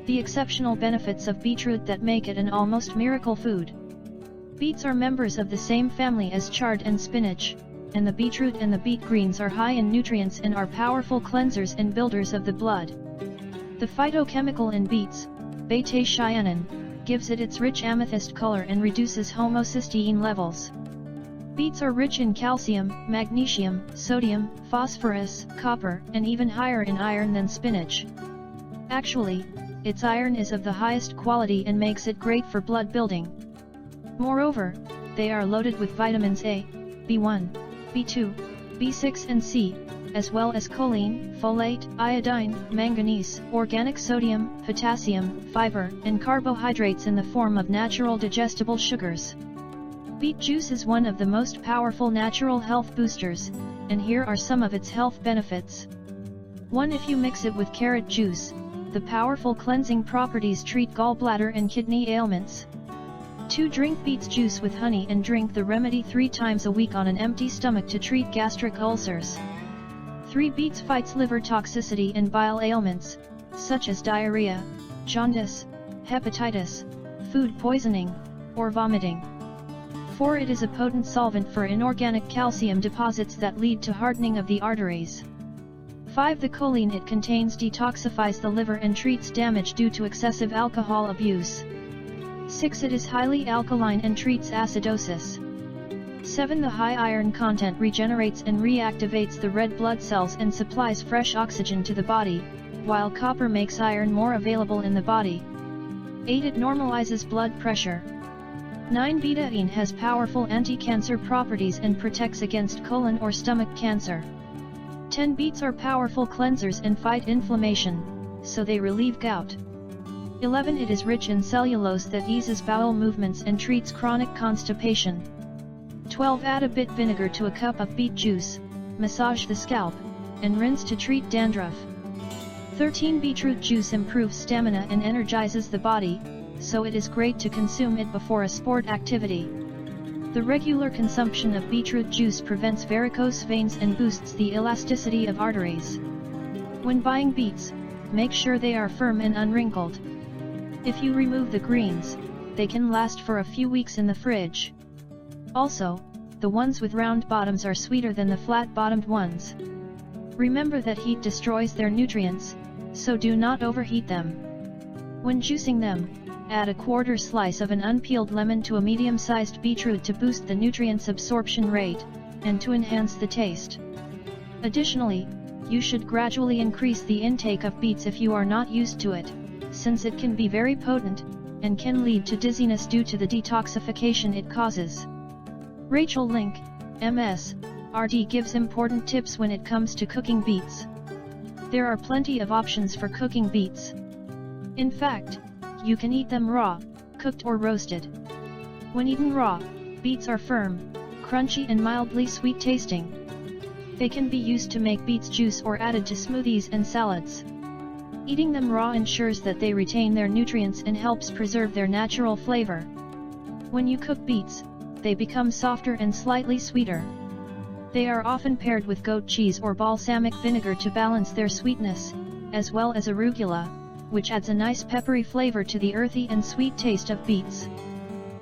The exceptional benefits of beetroot that make it an almost miracle food. Beets are members of the same family as chard and spinach, and the beetroot and the beet greens are high in nutrients and are powerful cleansers and builders of the blood. The phytochemical in beets, beta-cyanin, gives it its rich amethyst color and reduces homocysteine levels. Beets are rich in calcium, magnesium, sodium, phosphorus, copper, and even higher in iron than spinach. Actually, its iron is of the highest quality and makes it great for blood building. Moreover, they are loaded with vitamins A, B1, B2, B6 and C, as well as choline, folate, iodine, manganese, organic sodium, potassium, fiber, and carbohydrates in the form of natural digestible sugars. Beet juice is one of the most powerful natural health boosters, and here are some of its health benefits. 1. If you mix it with carrot juice, the powerful cleansing properties treat gallbladder and kidney ailments. 2. Drink beets juice with honey and drink the remedy 3 times a week on an empty stomach to treat gastric ulcers. 3. Beets fights liver toxicity and bile ailments, such as diarrhea, jaundice, hepatitis, food poisoning, or vomiting. 4. It is a potent solvent for inorganic calcium deposits that lead to hardening of the arteries. 5. The choline it contains detoxifies the liver and treats damage due to excessive alcohol abuse. 6. It is highly alkaline and treats acidosis. 7. The high iron content regenerates and reactivates the red blood cells and supplies fresh oxygen to the body, while copper makes iron more available in the body. 8. It normalizes blood pressure. 9. Betaine has powerful anti-cancer properties and protects against colon or stomach cancer. 10. Beets are powerful cleansers and fight inflammation, so they relieve gout. 11. It is rich in cellulose that eases bowel movements and treats chronic constipation. 12. Add a bit vinegar to a cup of beet juice, massage the scalp, and rinse to treat dandruff. 13. Beetroot juice improves stamina and energizes the body, so it is great to consume it before a sport activity. The regular consumption of beetroot juice prevents varicose veins and boosts the elasticity of arteries. When buying beets, make sure they are firm and unwrinkled. If you remove the greens, they can last for a few weeks in the fridge. Also, the ones with round bottoms are sweeter than the flat-bottomed ones. Remember that heat destroys their nutrients, so do not overheat them. When juicing them, add a quarter slice of an unpeeled lemon to a medium-sized beetroot to boost the nutrients absorption rate, and to enhance the taste. Additionally, you should gradually increase the intake of beets if you are not used to it, since it can be very potent, and can lead to dizziness due to the detoxification it causes. Rachel Link, MS, RD gives important tips when it comes to cooking beets. There are plenty of options for cooking beets. In fact, you can eat them raw, cooked or roasted. When eaten raw, beets are firm, crunchy and mildly sweet tasting. They can be used to make beets juice or added to smoothies and salads. Eating them raw ensures that they retain their nutrients and helps preserve their natural flavor. When you cook beets, they become softer and slightly sweeter. They are often paired with goat cheese or balsamic vinegar to balance their sweetness, as well as arugula, which adds a nice peppery flavor to the earthy and sweet taste of beets.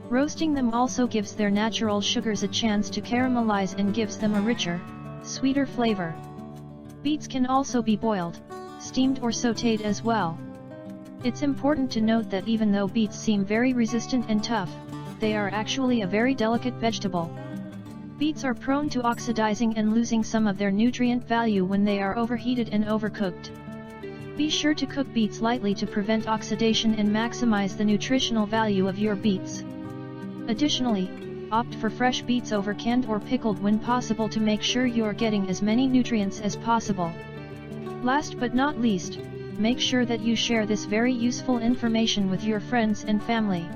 Roasting them also gives their natural sugars a chance to caramelize and gives them a richer, sweeter flavor. Beets can also be boiled, steamed or sautéed as well. It's important to note that even though beets seem very resistant and tough, they are actually a very delicate vegetable. Beets are prone to oxidizing and losing some of their nutrient value when they are overheated and overcooked. Be sure to cook beets lightly to prevent oxidation and maximize the nutritional value of your beets. Additionally, opt for fresh beets over canned or pickled when possible to make sure you are getting as many nutrients as possible. Last but not least, make sure that you share this very useful information with your friends and family.